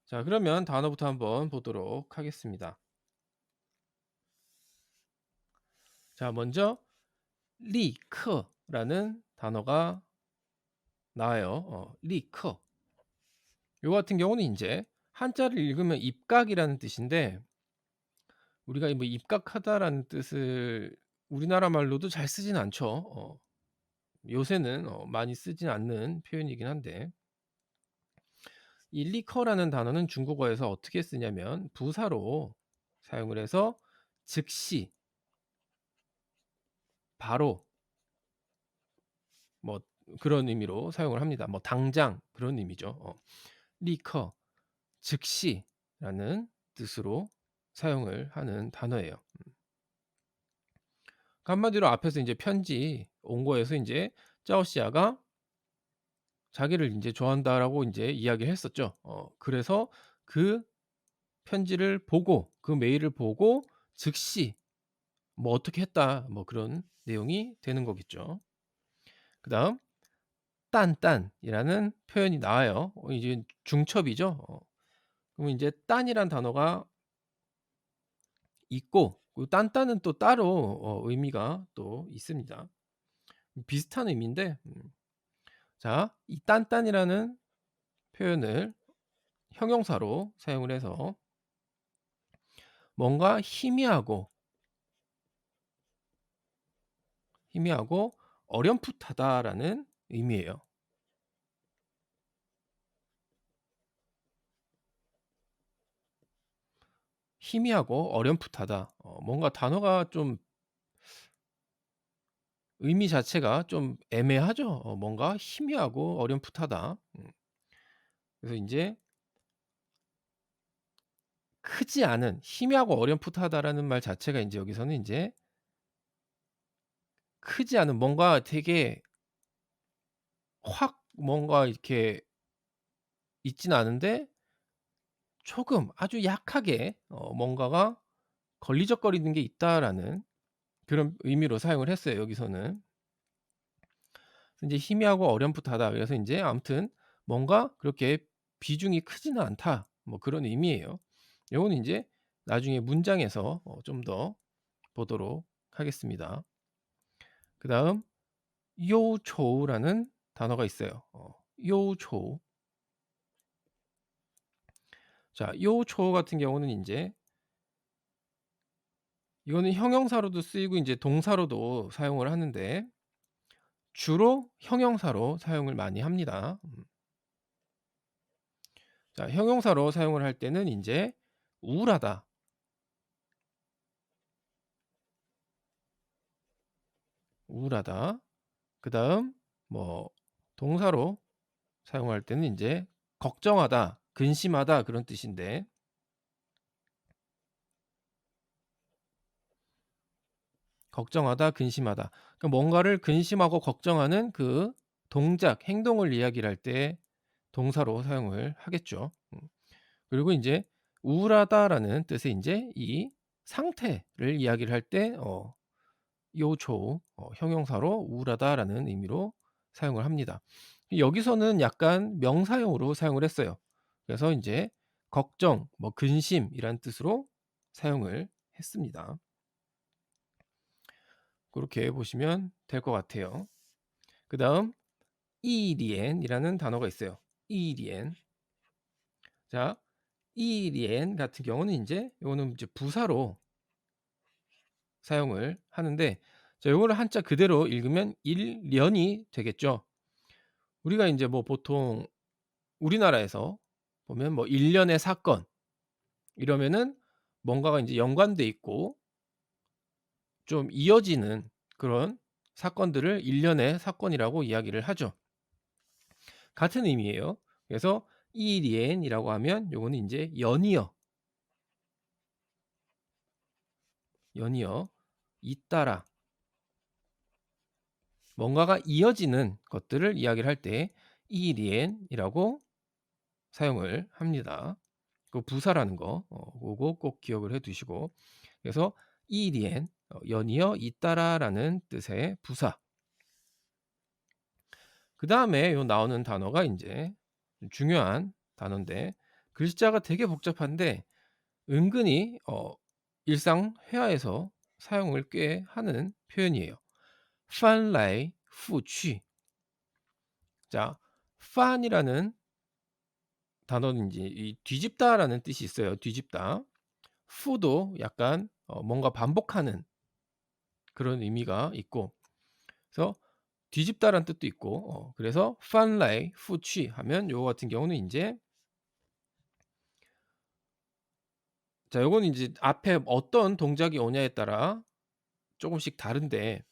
자, 그러면 단어부터 한번 보도록 하겠습니다. 자, 먼저 리커라는 단어가 나와요. 리커. 요 같은 경우는 인제 한자를 읽으면 입각이라는 뜻인데, 우리가 이 뭐 입각하다라는 뜻을 우리나라 말로도 잘 쓰진 않죠. 요새는 많이 쓰진 않는 표현이긴 한데, 이 리커라는 단어는 중국어에서 어떻게 쓰냐면 부사로 사용을 해서 즉시, 바로, 뭐 그런 의미로 사용을 합니다. 뭐 당장 그런 의미죠. 리커, 즉시라는 뜻으로 사용을 하는 단어예요. 그 한마디로 앞에서 인제 편지 온 거에서 인제 짜오씨아가 자기를 인제 좋아한다라고 인제 이야기를 했었죠. 그래서 그 편지를 보고, 그 메일을 보고 즉시 뭐 "어떻게 했다." 뭐 그런 내용이 되는 거겠죠. 그다음 딴딴이라는 표현이 나와요. 이제 중첩이죠. 그러면 인제 딴이란 단어가 있고, 그 딴딴은 또 따로 의미가 또 있습니다. 비슷한 의미인데, 자, 이 딴딴이라는 표현을 형용사로 사용을 해서 뭔가 희미하고 어렴풋하다라는 의미예요. 희미하고 어렴풋하다. 뭔가 단어가 좀 의미 자체가 좀 애매하죠. 뭔가 희미하고 어렴풋하다. 그래서 인제 크지 않은, 희미하고 어렴풋하다라는 말 자체가 인제 여기서는 인제 크지 않은, 뭔가 되게 확 뭔가 이렇게 있진 않은데 조금 아주 약하게 뭔가가 걸리적거리는 게 있다라는 그런 의미로 사용을 했어요, 여기서는. 인제 희미하고 어렴풋하다. 그래서 인제 아무튼 뭔가 그렇게 비중이 크지는 않다. 뭐 그런 의미예요. 요거는 인제 나중에 문장에서 좀 더 보도록 하겠습니다. 그다음 요초우라는 단어가 있어요. 요초우. 자, 요초우 같은 경우는 인제 이거는 형용사로도 쓰이고 인제 동사로도 사용을 하는데, 주로 형용사로 사용을 많이 합니다. 자, 형용사로 사용을 할 때는 인제 우울하다, 우울하다. 그다음 뭐 동사로 사용할 때는 인제 걱정하다, 근심하다 그런 뜻인데, 걱정하다, 근심하다. 그러니까 뭔가를 근심하고 걱정하는 그 동작, 행동을 이야기를 할 때 동사로 사용을 하겠죠. 그리고 인제 우울하다라는 뜻의 인제 이 상태를 이야기를 할 때 요조 형용사로 우울하다라는 의미로 사용을 합니다. 여기서는 약간 명사형으로 사용을 했어요. 그래서 인제 걱정, 뭐 근심이란 뜻으로 사용을 했습니다. 고렇게 보시면 될 것 같아요. 그다음 이리엔이라는 단어가 있어요. 이리엔. 자, 이리엔 같은 경우는 인제 요거는 이제 부사로 사용을 하는데, 자, 요거를 한자 그대로 읽으면 일련이 되겠죠. 우리가 인제 뭐 보통 우리나라에서 보면 뭐 일련의 사건 이러면은 뭔가가 인제 연관돼 있고 좀 이어지는 그런 사건들을 일련의 사건이라고 이야기를 하죠. 같은 의미예요. 그래서 이리엔이라고 하면 요거는 인제 연이어 잇따라 뭔가가 이어지는 것들을 이야기를 할 때 이리엔이라고 사용을 합니다. 그 부사라는 거 고거 꼭 기억을 해 두시고, 그래서 이리엔 연이어 잇따라라는 뜻의 부사. 그다음에 요 나오는 단어가 인제 좀 중요한 단어인데, 글자가 되게 복잡한데 은근히 일상 회화에서 사용을 꽤 하는 표현이에요. 翻来覆去. 자, 翻이라는 단어는 인제 이 뒤집다라는 뜻이 있어요. 뒤집다. 푸도 약간 뭔가 반복하는 그런 의미가 있고, 그래서 뒤집다라는 뜻도 있고, 그래서 翻来覆去 하면 요거 같은 경우는 인제, 자 요거는 인제 앞에 어떤 동작이 오냐에 따라 쪼금씩 다른데,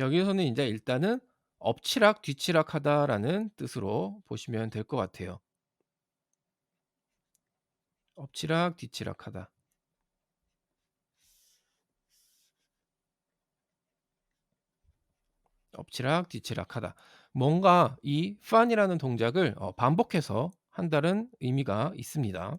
여기서는 인제 일단은 엎치락 뒤치락하다라는 뜻으로 보시면 될 것 같아요. 엎치락 뒤치락하다. 엎치락 뒤치락하다. 뭔가 이 fan이라는 동작을 반복해서 한다는 의미가 있습니다.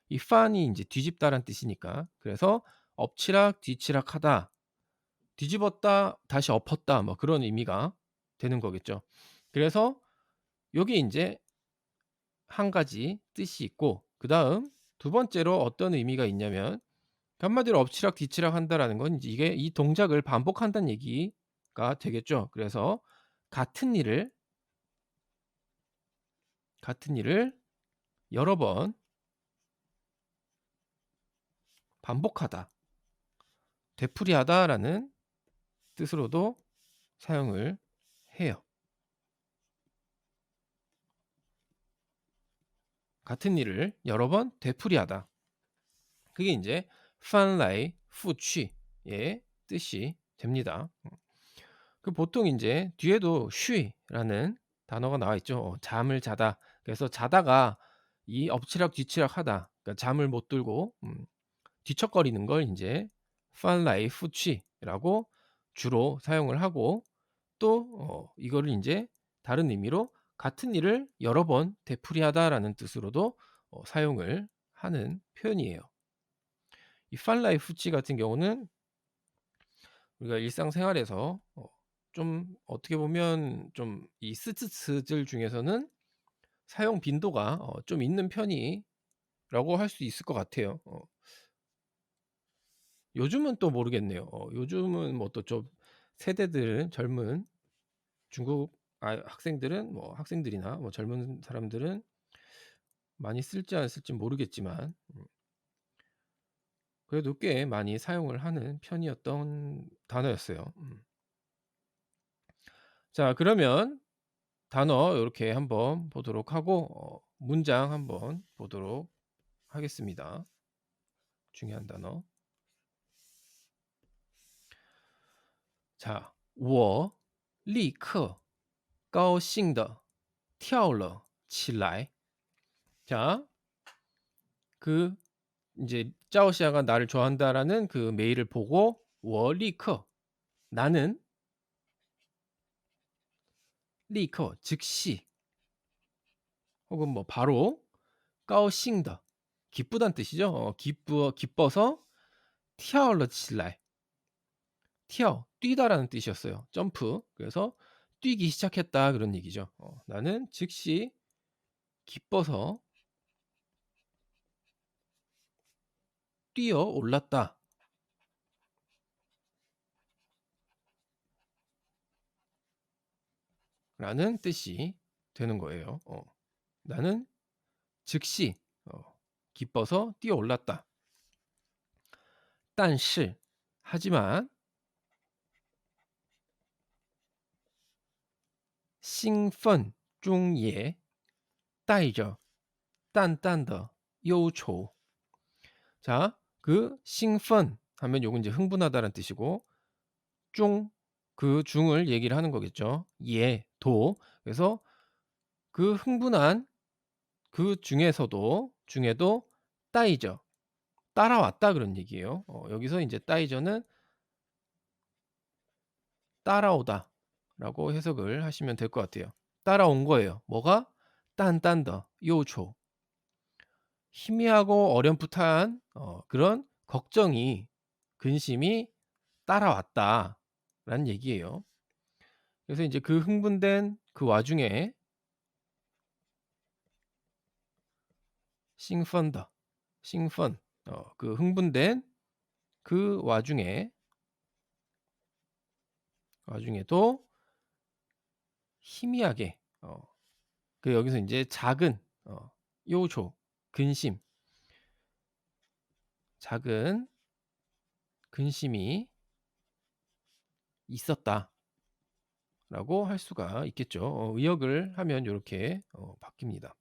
이 fan이 인제 뒤집다란 뜻이니까. 그래서 엎치락 뒤치락하다, 뒤집었다 다시 엎었다, 뭐 그런 의미가 되는 거겠죠. 그래서 요게 인제 한 가지 뜻이 있고, 그다음 두 번째로 어떤 의미가 있냐면, 한마디로 엎치락 뒤치락 한다라는 건 이제 이게 이 동작을 반복한다는 얘기가 되겠죠. 그래서 같은 일을 같은 일을 여러 번 반복하다, 되풀이하다라는 뜻으로도 사용을 해요. 같은 일을 여러 번 되풀이하다. 그게 인제 翻来覆去의 뜻이 됩니다. 그 보통 인제 뒤에도 쉬라는 단어가 나와 있죠. 잠을 자다. 그래서 자다가 이 엎치락 뒤치락 하다, 그러니까 잠을 못 들고 뒤척거리는 걸 인제 翻来覆去라고 주로 사용을 하고, 또 이거를 인제 다른 의미로 같은 일을 여러 번 되풀이하다라는 뜻으로도 사용을 하는 표현이에요. 이 翻来覆去 같은 경우는 우리가 일상생활에서 좀 어떻게 보면 좀 이 스츠츠들 중에서는 사용 빈도가 좀 있는 편이라고 할 수 있을 것 같아요. 요즘은 또 모르겠네요. 요즘은 뭐 또 좀 세대들은, 젊은 중국 학생들은, 뭐 학생들이나 뭐 젊은 사람들은 많이 쓸지 안 쓸진 모르겠지만, 그래도 꽤 많이 사용을 하는 편이었던 단어였어요. 자, 그러면 단어 요렇게 한번 보도록 하고 문장 한번 보도록 하겠습니다. 중요한 단어. 자, 我立刻高兴地跳了起来. 자, 그 인제 짜오시아가 나를 좋아한다라는 그 메일을 보고 我立刻, 나는 立刻 즉시, 혹은 뭐 바로, 高兴的 기쁘다는 뜻이죠. 기뻐서 跳了起来. 跳, 뛰다라는 뜻이었어요. 점프. 그래서 뛰기 시작했다, 그런 얘기죠. 나는 즉시 기뻐서 뛰어 올랐다, 라는 뜻이 되는 거예요. 나는 즉시 기뻐서 뛰어 올랐다. 但是 하지만 兴奋中也带着淡淡的忧愁. 자, 그 兴奋 하면 요건 이제 흥분하다라는 뜻이고, 중, 그 중을 얘기를 하는 거겠죠. 예, 도. 그래서 그 흥분한 그 중에도 따이저, 따라왔다, 그런 얘기예요. 여기서 인제 따이저는 따라오다라고 해석을 하시면 될 것 같아요. 따라온 거예요. 뭐가? 딴딴더 요초, 희미하고 어렴풋한 그런 걱정이, 근심이 따라왔다라는 얘기예요. 그래서 인제 그 흥분된 그 와중에 兴奋的 兴奋그 흥분된 그 와중에도 희미하게 그 여기서 인제 작은 요조 근심 작은 근심이 있었다라고 할 수가 있겠죠. 의역을 하면 요렇게 바뀝니다.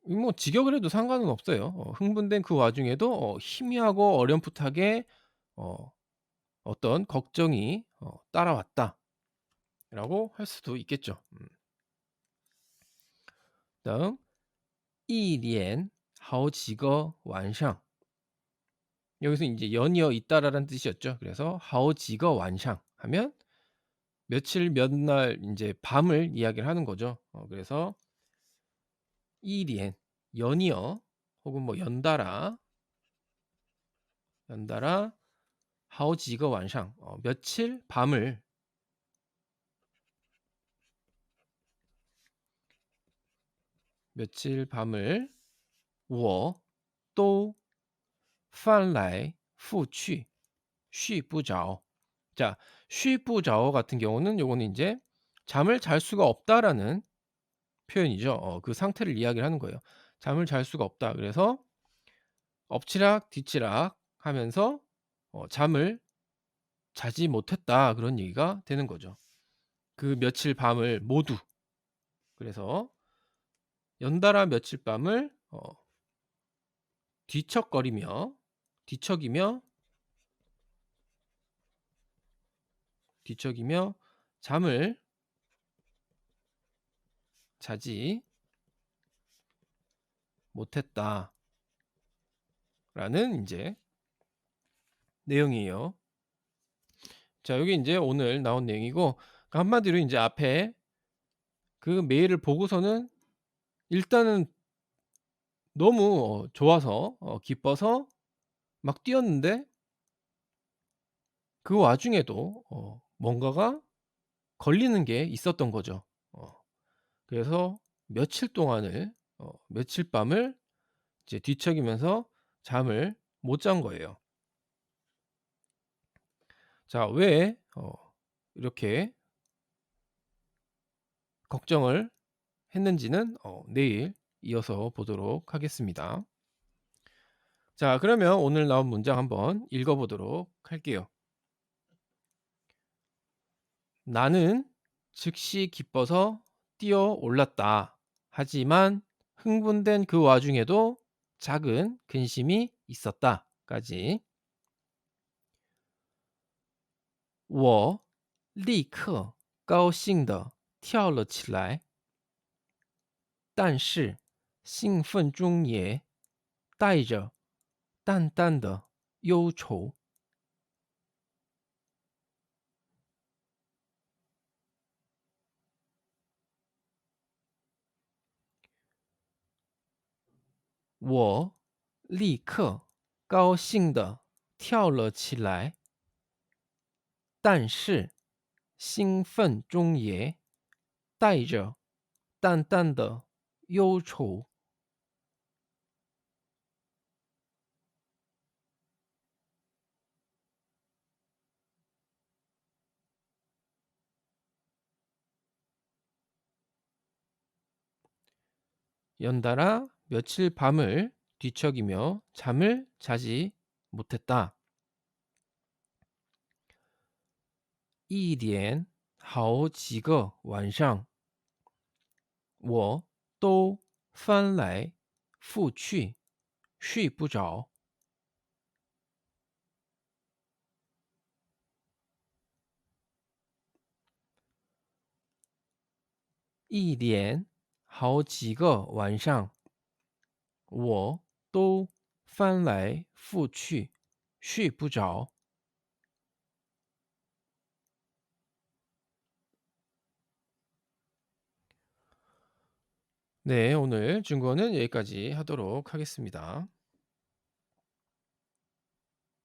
이 뭐 직역을 해도 상관은 없어요. 흥분된 그 와중에도 희미하고 어렴풋하게 어 어떤 걱정이 따라왔다라고 할 수도 있겠죠. 다음 一连好几个晚上 여기서 인제 연이어 있다라는 뜻이었죠. 그래서 好几个晚上 하면 며칠 몇 날 인제 밤을 이야기를 하는 거죠. 그래서 一连 연이어 혹은 뭐 연달아 好几个晚上 며칠 밤을 며칠 밤을 我都翻来覆去睡不着. 자, 睡不着 같은 경우는 요거는 인제 잠을 잘 수가 없다라는 표현이죠. 그 상태를 이야기를 하는 거예요. 잠을 잘 수가 없다. 그래서 엎치락 뒤치락 하면서 잠을 자지 못했다 그런 얘기가 되는 거죠. 그 며칠 밤을 모두. 그래서 연달아 며칠 밤을 뒤척거리며 뒤척이며 뒤척이며 잠을 자지 못했다라는 인제 내용이에요. 자, 요게 인제 오늘 나온 내용이고 그 한마디로 인제 앞에 그 메일을 보고서는 일단은 너무 좋아서 기뻐서 막 뛰었는데 그 와중에도 뭔가가 걸리는 게 있었던 거죠. 그래서 며칠 동안을 며칠 밤을 이제 뒤척이면서 잠을 못 잔 거예요. 자, 왜 이렇게 걱정을 했는지는 내일 이어서 보도록 하겠습니다. 자, 그러면 오늘 나온 문장 한번 읽어 보도록 할게요. 나는 즉시 기뻐서 뛰어올랐다. 하지만 흥분된 그 와중에도 작은 근심이 있었다. 까지. 我立刻高兴地跳了起来，但是兴奋中也带着淡淡的忧愁。我立刻高兴地跳了起来，但是兴奋中也带着淡淡的忧愁。연달아 며칠 밤을 뒤척이며 잠을 자지 못했다. 一连好几个晚上，我都翻来覆去，睡不着。一连好几个晚上，我都翻来覆去，睡不着。 네, 오늘 중국어는 여기까지 하도록 하겠습니다.